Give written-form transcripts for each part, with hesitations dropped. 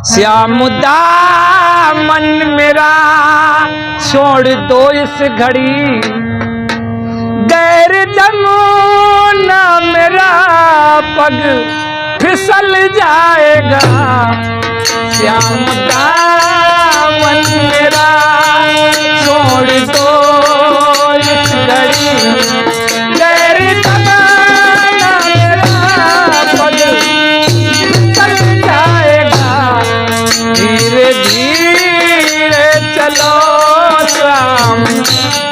श्याम दामन मेरा छोड़ दो इस घड़ी, गैर जमुना मेरा पग फिसल जाएगा। श्याम दामन मेरा छोड़ दो इस घड़ी, गैर जमुना मेरा पग फिसल जाएगा। धीरे धीरे चलो श्याम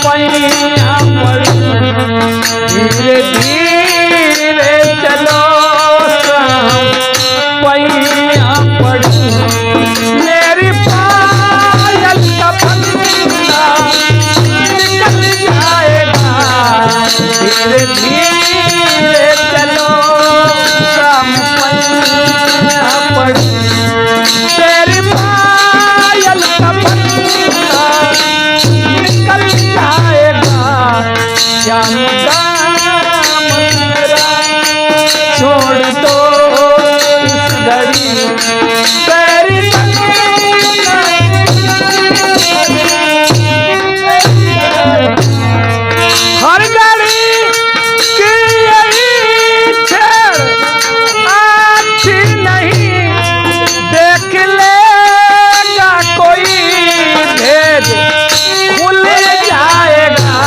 पैया पड़ू, धीरे धीरे चलो श्याम पैया पड़ू। मेरी पायल का फंदा निकल जाएगा। धीरे धीरे चलो श्याम पैया पड़ू। तेरी पायल का फंदा निकल जाएगा। श्याम दामन मेरा छोड़ दो इस घड़ी, तेरी हर घड़ी की यही छेड़ अच्छी नहीं, देख लेगा कोई भेद खुल जाएगा।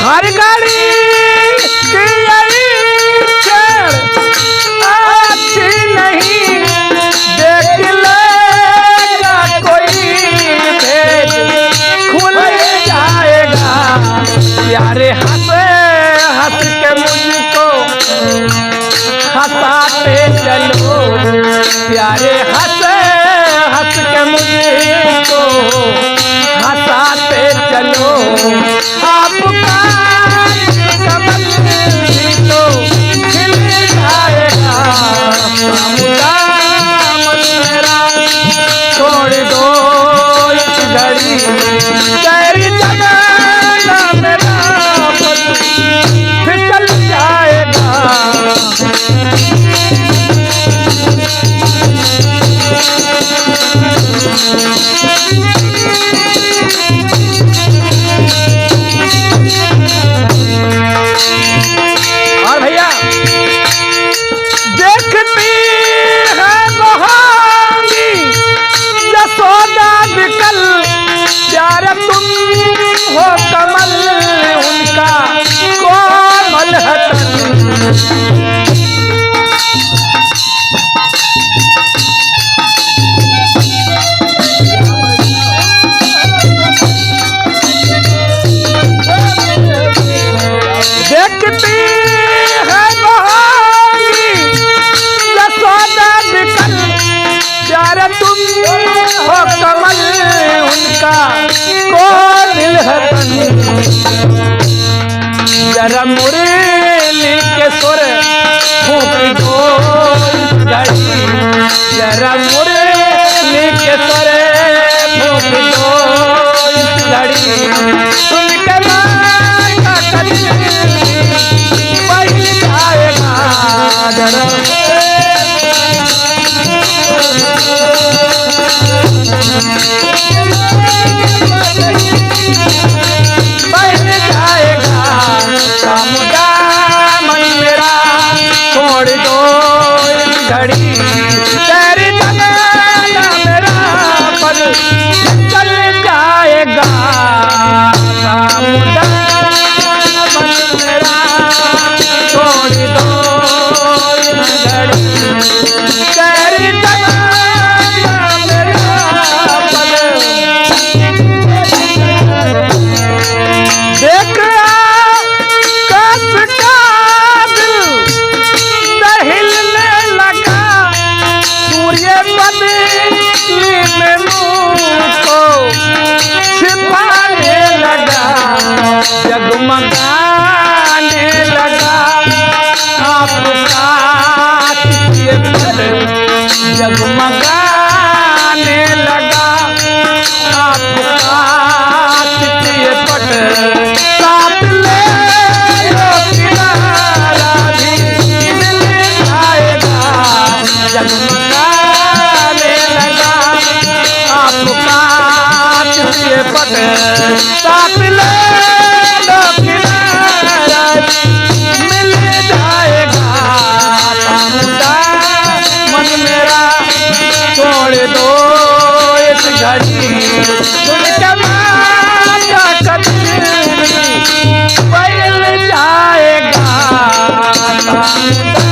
हर घड़ी की यही छेड़ अच्छी नहीं, देख लेगा कोई भेद खुल जाएगा। प्यारे हंसे हंस के मुझको हंसाते चलो, प्यारे हंसे हंस के मुझको हंसाते चलो। आपका कमल भी तो खिल जाएगा। श्याम दामन मेरा छोड़ दो इस घड़ी, तेरी जमाना मेरा पग फिसल जाएगा। और भैया देखती है मोहांगी यशोदा बिकल, प्यार तुम हो कमल उनका कोमल है तन। देखती है मोहांगी यशोदा बिकल, प्यार तुम हो कमल उनका कोमल है तन। जरा मुरली के सुर फूंक दो इस घड़ी, जरा मुरली के सुर फूंक दो इस घड़ी। सुन के माँ का बह जाएगा। जरा बह जाएगा। श्याम दामन मेरा छोड़ दो इस घड़ी, तेरी जमाना मेरा पग चल जाएगा। श्याम दामन मेरा छोड़ दो इस घड़ी, तेरी जमाना मेरा पग। देख कस का दिल दहिलने लगा, सूर्य बदली में मुँह को छिपाने लगा। जगमगाने लगा आपका जगमगाने चमकाने लगा। आपका किसी पट साथ ले लो किनारा, मिल जाएगा सामुदा मन मेरा। छोड़ दो इस घड़ी सुन के माया कदीम, बैल जाएगा सामुदा।